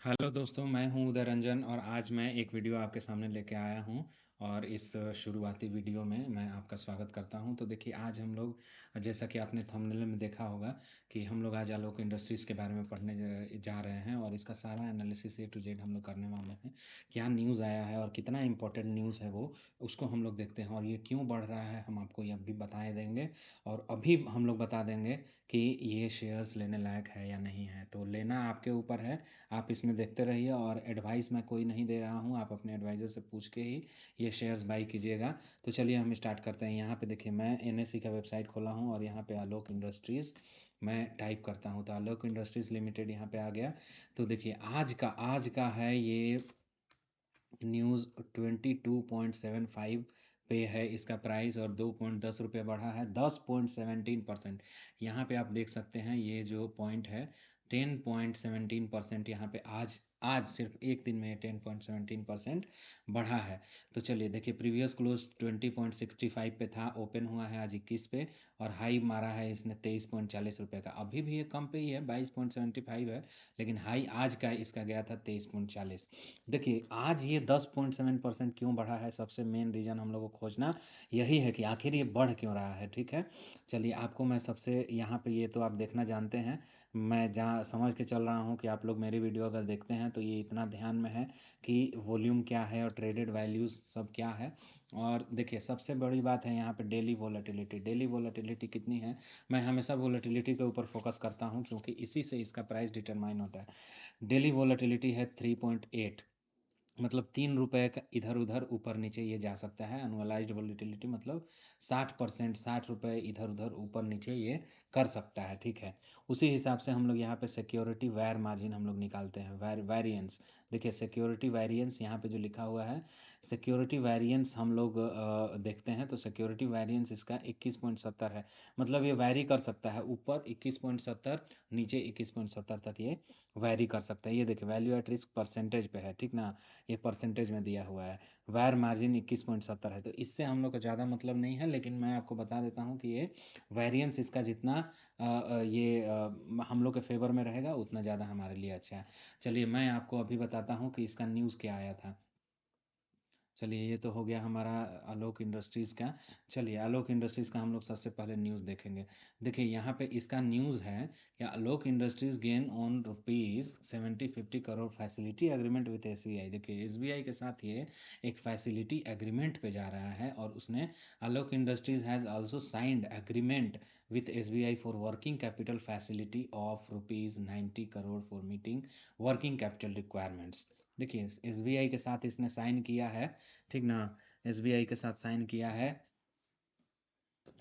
Hello दोस्तों, मैं हूं उदय रंजन और आज मैं एक वीडियो आपके सामने लेके आया हूं। और इस शुरुआती वीडियो में मैं आपका स्वागत करता हूं। तो देखिए, आज हम लोग, जैसा कि आपने थंबनेल में देखा होगा, कि हम लोग आज आलोक इंडस्ट्रीज़ के बारे में पढ़ने जा रहे हैं और इसका सारा एनालिसिस ए टू जेड हम लोग करने वाले हैं। क्या न्यूज़ आया है और कितना इंपॉर्टेंट न्यूज़ है वो, उसको हम लोग देखते हैं। और ये क्यों बढ़ रहा है हम आपको ये भी बता देंगे। और अभी हम लोग बता देंगे कि ये शेयर्स लेने लायक है या नहीं है। तो लेना आपके ऊपर है, आप इसमें देखते रहिए। और एडवाइस मैं कोई नहीं दे रहा हूँ, आप अपने एडवाइज़र से पूछ के ही ये शेयर्स बाई कीजिएगा। तो चलिए हम स्टार्ट करते हैं। यहाँ पे देखिए, मैं एनएसई का वेबसाइट खोला हूँ और यहाँ पे आलोक इंडस्ट्रीज़ मैं टाइप करता हूँ तो आलोक इंडस्ट्रीज़ लिमिटेड यहाँ पे आ गया। तो देखिए, आज का है ये न्यूज़ 22.75 पे है इसका प्राइस, और 2.10 रुपये बढ़ा है, 10.17%। यहाँ पे आप देख सकते हैं ये जो पॉइंट है, 10.17% यहाँ पे आज आज सिर्फ एक दिन में 10.17% बढ़ा है। तो चलिए देखिए, प्रीवियस क्लोज 20.65 पे था, ओपन हुआ है आज 21 पे, और हाई मारा है इसने 23.40 रुपये का। अभी भी ये कम पे ही है, 22.75 है, लेकिन हाई आज का इसका गया था 23.40। देखिए, आज ये 10.7% क्यों बढ़ा है, सबसे मेन रीज़न हम लोग को खोजना यही है कि आखिर ये बढ़ क्यों रहा है। ठीक है, चलिए आपको मैं सबसे यहाँ पे, ये तो आप देखना जानते हैं, मैं जहाँ समझ के चल रहा हूँ कि आप लोग मेरी वीडियो अगर देखते हैं तो ये इतना ध्यान में है कि वॉल्यूम क्या है और ट्रेडेड वैल्यूज़ सब क्या है। और देखिए, सबसे बड़ी बात है यहाँ पे डेली वोलेटिलिटी। डेली वोलेटिलिटी कितनी है, मैं हमेशा वोलेटिलिटी के ऊपर फोकस करता हूँ क्योंकि इसी से इसका प्राइस डिटरमाइन होता है। डेली वोलेटिलिटी है 3.8, मतलब 3 रुपये का इधर उधर ऊपर नीचे ये जा सकता है। एनुअलाइज्ड वोलेटिलिटी मतलब 60%, 60 रुपये इधर उधर ऊपर नीचे ये कर सकता है। ठीक है, उसी हिसाब से हम लोग यहाँ पे सिक्योरिटी वेर मार्जिन हम लोग निकालते हैं, वेरिएंस। देखिए, सिक्योरिटी वेरिएंस यहाँ पे जो लिखा हुआ है, सिक्योरिटी वेरिएंस हम लोग देखते हैं। तो सिक्योरिटी वेरिएंस इसका 21.70 है, मतलब ये वैरी कर सकता है, ऊपर 21.70, नीचे 21.70 तक ये वैरी कर सकता है। ये देखिए, वैल्यू एट रिस्क परसेंटेज पे है, ठीक ना, ये परसेंटेज में दिया हुआ है। वायर मार्जिन 21.70 है, तो इससे हम लोग को ज़्यादा मतलब नहीं है, लेकिन मैं आपको बता देता हूँ कि ये वेरिएंस इसका जितना हम लोग के फेवर में रहेगा उतना ज़्यादा हमारे लिए अच्छा है। चलिए मैं आपको अभी बताता हूँ कि इसका न्यूज़ क्या आया था। चलिए, ये तो हो गया हमारा आलोक इंडस्ट्रीज़ का। चलिए, आलोक इंडस्ट्रीज़ का हम लोग सबसे पहले न्यूज़ देखेंगे। देखिए, यहाँ पे इसका न्यूज़ है कि Alok Industries gain on ₹70-50 crore facility agreement with SBI. देखिए, एसबीआई के साथ ये एक फैसिलिटी एग्रीमेंट पे जा रहा है, और उसने, Alok Industries has also signed agreement with SBI for working capital facility of ₹90 crore for meeting working capital requirements. देखिए, एसबीआई के साथ इसने साइन किया है, ठीक ना, एसबीआई के साथ साइन किया है।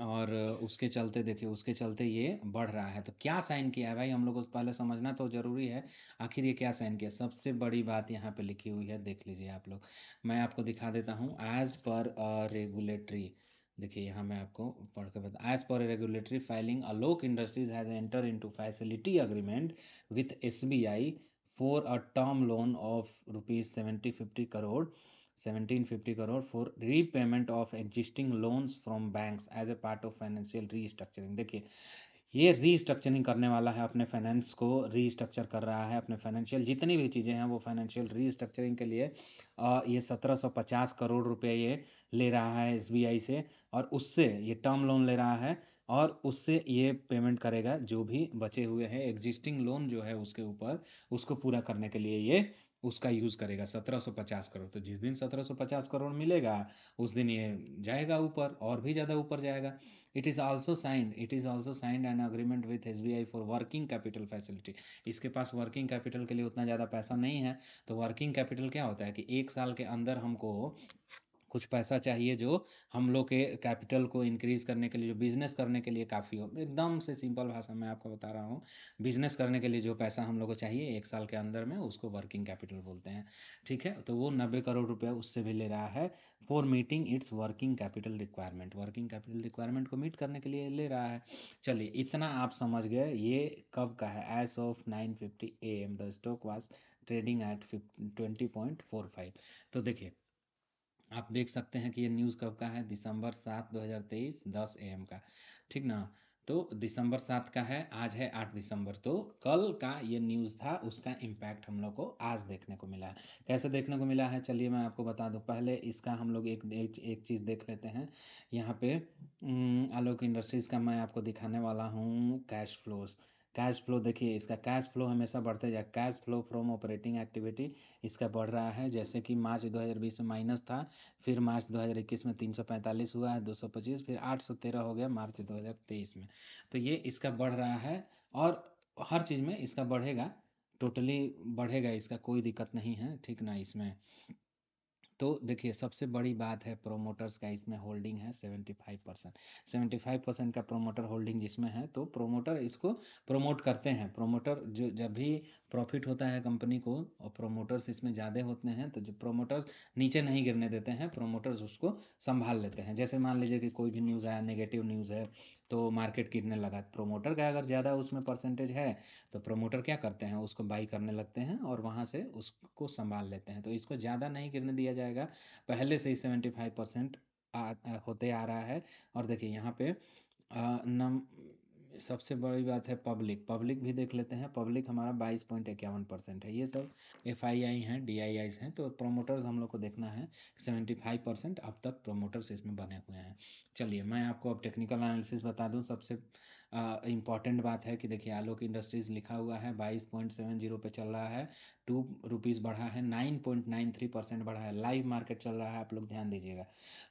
और उसके चलते देखिए, उसके चलते ये बढ़ रहा है। तो क्या साइन किया है भाई, हम लोग को पहले समझना तो ज़रूरी है। आखिर ये क्या साइन किया, सबसे बड़ी बात यहाँ पे लिखी हुई है, देख लीजिए आप लोग। मैं आपको दिखा देता हूँ, एज पर रेगुलेटरी। देखिए, यहाँ मैं आपको पढ़ के बता, as per regulatory filing Alok industries has enter into facility agreement with SBI for a term loan of ₹1750 for repayment of existing loans from banks as a part of financial restructuring. देखिए, ये restructuring करने वाला है, अपने finance को restructure कर रहा है, अपने फाइनेंशियल जितनी भी चीज़ें हैं वो फाइनेंशियल रीस्ट्रक्चरिंग के लिए ये 1750 करोड़ रुपए ये ले रहा है एसबीआई से, और उससे ये टर्म लोन ले रहा है, और उससे ये पेमेंट करेगा जो भी बचे हुए हैं एग्जिस्टिंग लोन जो है उसके ऊपर, उसको पूरा करने के लिए ये उसका यूज़ करेगा 1750 करोड़। तो जिस दिन 1750 करोड़ मिलेगा उस दिन ये जाएगा ऊपर, और भी ज़्यादा ऊपर जाएगा। It is also signed an agreement with SBI for working capital facility. इसके पास वर्किंग कैपिटल के लिए उतना ज़्यादा पैसा नहीं है। तो वर्किंग कैपिटल क्या होता है कि एक साल के अंदर हमको कुछ पैसा चाहिए जो हम लोग के कैपिटल को इंक्रीज़ करने के लिए, जो बिज़नेस करने के लिए काफ़ी हो। एकदम से सिंपल भाषा में आपको बता रहा हूँ, बिज़नेस करने के लिए जो पैसा हम लोग को चाहिए एक साल के अंदर में, उसको वर्किंग कैपिटल बोलते हैं। ठीक है, तो वो 90 करोड़ रुपये उससे भी ले रहा है, for meeting it's working capital requirement. Working capital requirement को मीट करने के लिए ले रहा है। चलिए, इतना आप समझ गए। ये कब का है, as of 9:50 AM the stock was trading at 20.45। तो देखिए, आप देख सकते हैं कि ये न्यूज़ कब का है, दिसंबर 7 2023 10 AM का, ठीक ना। तो दिसंबर 7 का है, आज है 8 दिसंबर, तो कल का ये न्यूज़ था, उसका इम्पैक्ट हम लोग को आज देखने को मिला है। कैसे देखने को मिला है, चलिए मैं आपको बता दूं। पहले इसका हम लोग एक चीज़ देख लेते हैं। यहाँ पे आलोक इंडस्ट्रीज़ का मैं आपको दिखाने वाला हूँ कैश फ्लोज। कैश फ्लो देखिए, इसका कैश फ्लो हमेशा बढ़ते जाए। Cash flow from operating activity इसका बढ़ रहा है, जैसे कि मार्च 2020 में माइनस था, फिर मार्च 2021 में 345 हुआ है, 225, फिर 813 हो गया मार्च 2023 में। तो ये इसका बढ़ रहा है, और हर चीज़ में इसका बढ़ेगा, टोटली बढ़ेगा, इसका कोई दिक्कत नहीं है, ठीक ना इसमें। तो देखिए, सबसे बड़ी बात है प्रोमोटर्स का इसमें होल्डिंग है 75%। 75% का प्रोमोटर होल्डिंग जिसमें है, तो प्रोमोटर इसको प्रमोट करते हैं। प्रोमोटर जो जब भी प्रॉफिट होता है कंपनी को और प्रोमोटर्स इसमें ज़्यादा होते हैं, तो जो प्रोमोटर्स नीचे नहीं गिरने देते हैं, प्रोमोटर्स उसको संभाल लेते हैं। जैसे मान लीजिए कि कोई भी न्यूज़ आया, नेगेटिव न्यूज़ है, तो मार्केट गिरने लगा, प्रोमोटर का अगर ज़्यादा उसमें परसेंटेज है, तो प्रोमोटर क्या करते हैं, उसको बाई करने लगते हैं और वहाँ से उसको संभाल लेते हैं। तो इसको ज़्यादा नहीं गिरने दिया जाएगा, पहले से ही 75% होते आ रहा है। और देखिए यहाँ पे नम सबसे बड़ी बात है पब्लिक। पब्लिक भी देख लेते हैं। पब्लिक हमारा 22.51% है। ये सब FII हैं, DIIs हैं, तो प्रोमोटर्स हम लोग को देखना है। 75% अब तक प्रोमोटर्स इसमें बने हुए हैं। चलिए मैं आपको अब टेक्निकल एनालिसिस बता दूं। सबसे इम्पॉर्टेंट बात है कि देखिए, आलोक इंडस्ट्रीज लिखा हुआ है 22.70 पे चल रहा है, ₹2 बढ़ा है, 9.93% बढ़ा है। लाइव मार्केट चल रहा है, आप लोग ध्यान दीजिएगा,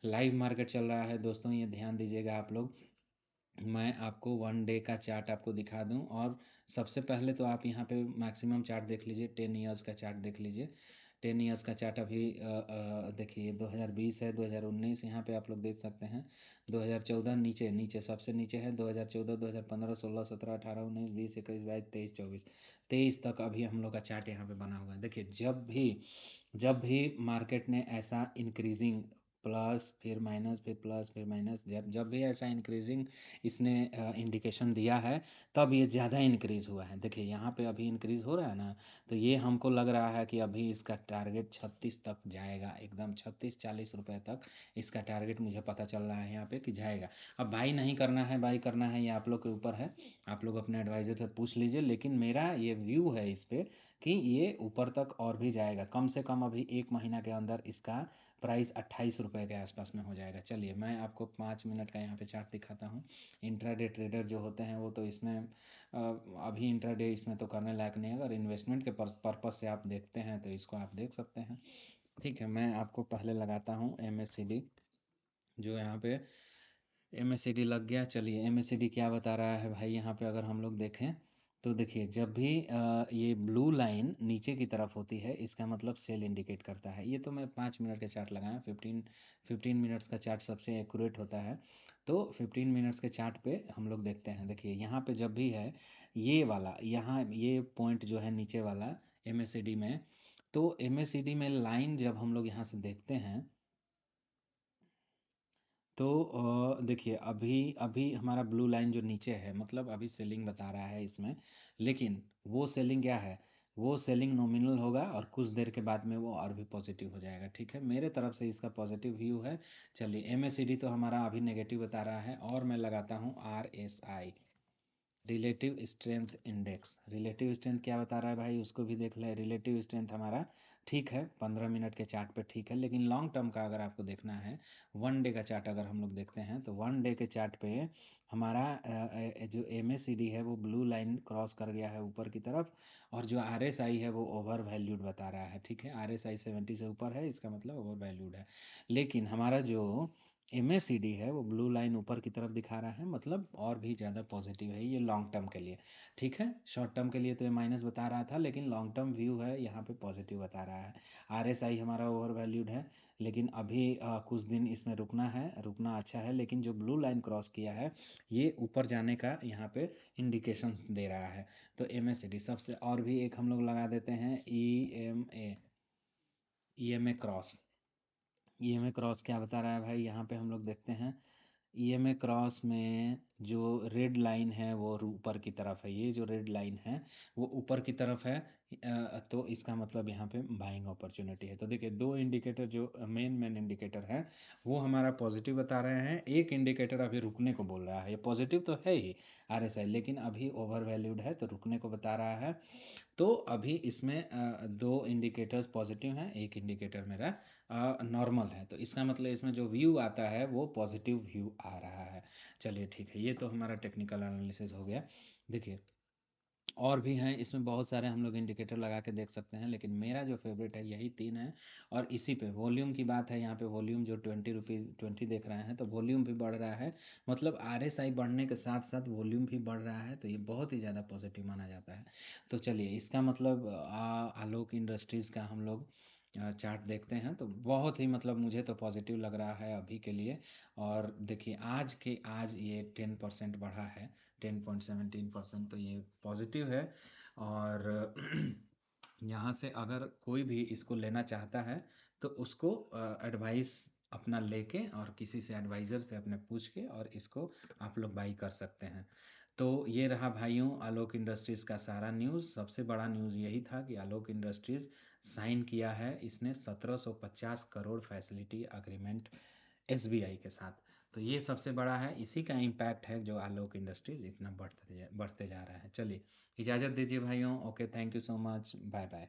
लाइव मार्केट चल रहा है दोस्तों, ये ध्यान दीजिएगा आप लोग। मैं आपको 1 डे का चार्ट आपको दिखा दूं, और सबसे पहले तो आप यहाँ पे मैक्सिमम चार्ट देख लीजिए, 10 ईयर्स का चार्ट देख लीजिए। 10 ईयर्स का चार्ट अभी देखिए 2020 है, 2019 यहाँ पे आप लोग देख सकते हैं, 2014 नीचे नीचे सबसे नीचे है, 2014, 2015, 16, 17, 18, 19, 20, 21, 22, 23, 24, 23 तक अभी हम लोग का चार्ट यहाँ पे बना हुआ है। देखिए, जब भी मार्केट ने ऐसा इंक्रीजिंग प्लस फिर माइनस फिर प्लस फिर माइनस, जब जब भी ऐसा इंक्रीजिंग इसने इंडिकेशन दिया है, तब ये ज़्यादा इंक्रीज़ हुआ है। देखिए यहाँ पे अभी इंक्रीज़ हो रहा है ना, तो ये हमको लग रहा है कि अभी इसका टारगेट 36 तक जाएगा, एकदम 36-40 रुपए तक इसका टारगेट मुझे पता चल रहा है यहाँ पे कि जाएगा। अब बाई नहीं करना है, बाई करना है, ये आप लोग के ऊपर है, आप लोग अपने एडवाइज़र से पूछ लीजिए, लेकिन मेरा ये व्यू है इस पर कि ये ऊपर तक और भी जाएगा। कम से कम अभी 1 महीना के अंदर इसका प्राइस 28 रुपये के आसपास में हो जाएगा। चलिए मैं आपको 5 मिनट का यहाँ पे चार्ट दिखाता हूँ। इंट्राडे ट्रेडर जो होते हैं वो तो इसमें अभी इंट्राडे इसमें तो करने लायक नहीं है। अगर इन्वेस्टमेंट के पर्पज़ से आप देखते हैं तो इसको आप देख सकते हैं। ठीक है, मैं आपको पहले लगाता हूँ MACD, जो यहाँ पे MACD लग गया। चलिए MACD क्या बता रहा है भाई, यहाँ पे अगर हम लोग देखें तो देखिए, जब भी ये ब्लू लाइन नीचे की तरफ होती है, इसका मतलब सेल इंडिकेट करता है। ये तो मैं 5 मिनट का चार्ट लगाया, 15 मिनट्स का चार्ट सबसे एक्यूरेट होता है। तो 15 मिनट्स के चार्ट पे हम लोग देखते हैं। देखिए यहाँ पे जब भी है ये वाला, यहाँ ये पॉइंट जो है नीचे वाला MACD में, तो MACD में लाइन जब हम लोग यहाँ से देखते हैं, तो देखिए अभी अभी हमारा ब्लू लाइन जो नीचे है, मतलब अभी सेलिंग बता रहा है इसमें, लेकिन वो सेलिंग क्या है, वो सेलिंग नॉमिनल होगा और कुछ देर के बाद में वो और भी पॉजिटिव हो जाएगा। ठीक है, मेरे तरफ से इसका पॉजिटिव व्यू है। चलिए MACD तो हमारा अभी नेगेटिव बता रहा है, और मैं लगाता हूँ RSI, relative strength index. Relative strength क्या बता रहा है भाई, उसको भी देख ले। रिलेटिव स्ट्रेंथ हमारा ठीक है, 15 मिनट के चार्ट पे ठीक है, लेकिन लॉन्ग टर्म का अगर आपको देखना है, 1 डे का चार्ट अगर हम लोग देखते हैं, तो 1 डे के चार्ट पे हमारा जो MACD है वो ब्लू लाइन क्रॉस कर गया है ऊपर की तरफ, और जो RSI है वो ओवर वैल्यूड बता रहा है। ठीक है, RSI 70 से ऊपर है, इसका मतलब ओवर वैल्यूड है। लेकिन हमारा जो MACD है वो ब्लू लाइन ऊपर की तरफ दिखा रहा है, मतलब और भी ज़्यादा पॉजिटिव है ये लॉन्ग टर्म के लिए। ठीक है, शॉर्ट टर्म के लिए तो ये माइनस बता रहा था, लेकिन लॉन्ग टर्म व्यू है यहाँ पे पॉजिटिव बता रहा है। RSI हमारा ओवर वैल्यूड है, लेकिन अभी कुछ दिन इसमें रुकना है, रुकना अच्छा है, लेकिन जो ब्लू लाइन क्रॉस किया है ये ऊपर जाने का यहाँ पे इंडिकेशन दे रहा है। तो MACD सबसे, और भी एक हम लोग लगा देते हैं EMA क्रॉस। EMA क्रॉस क्या बता रहा है भाई, यहाँ पे हम लोग देखते हैं EMA क्रॉस में। जो रेड लाइन है वो ऊपर की तरफ है, ये जो रेड लाइन है वो ऊपर की तरफ है, तो इसका मतलब यहाँ पे बाइंग अपॉर्चुनिटी है। तो देखिए दो इंडिकेटर जो मेन इंडिकेटर है वो हमारा पॉजिटिव बता रहे हैं, एक इंडिकेटर अभी रुकने को बोल रहा है। ये पॉजिटिव तो है ही RSI, लेकिन अभी ओवर वैल्यूड है तो रुकने को बता रहा है। तो अभी इसमें दो इंडिकेटर्स पॉजिटिव हैं, एक इंडिकेटर मेरा नॉर्मल है, तो इसका मतलब इसमें जो व्यू आता है वो पॉजिटिव व्यू आ रहा है। चलिए ठीक है, ये तो हमारा टेक्निकल एनालिसिस हो गया। देखिए और भी हैं, इसमें बहुत सारे हम लोग इंडिकेटर लगा के देख सकते हैं, लेकिन मेरा जो फेवरेट है यही तीन है। और इसी पे वॉल्यूम की बात है, यहाँ पे वॉल्यूम जो 20 देख रहे हैं तो वॉल्यूम भी बढ़ रहा है, मतलब RSI बढ़ने के साथ साथ वॉल्यूम भी बढ़ रहा है, तो ये बहुत ही ज़्यादा पॉजिटिव माना जाता है। तो चलिए इसका मतलब आलोक इंडस्ट्रीज़ का हम लोग चार्ट देखते हैं, तो बहुत ही मतलब मुझे तो पॉजिटिव लग रहा है अभी के लिए। और देखिए आज ये 10% बढ़ा है, 10.17%, तो ये पॉजिटिव है। और यहाँ से अगर कोई भी इसको लेना चाहता है तो उसको एडवाइस अपना लेके और किसी से एडवाइज़र से अपने पूछ के और इसको आप लोग बाई कर सकते हैं। तो ये रहा भाइयों आलोक इंडस्ट्रीज़ का सारा न्यूज़। सबसे बड़ा न्यूज़ यही था कि आलोक इंडस्ट्रीज़ साइन किया है इसने 1750 करोड़ फैसिलिटी अग्रीमेंट SBI के साथ। तो ये सबसे बड़ा है, इसी का इम्पैक्ट है जो आलोक इंडस्ट्रीज इतना बढ़ते जा रहा है। चलिए इजाज़त दीजिए भाइयों, okay, thank you so much, bye bye.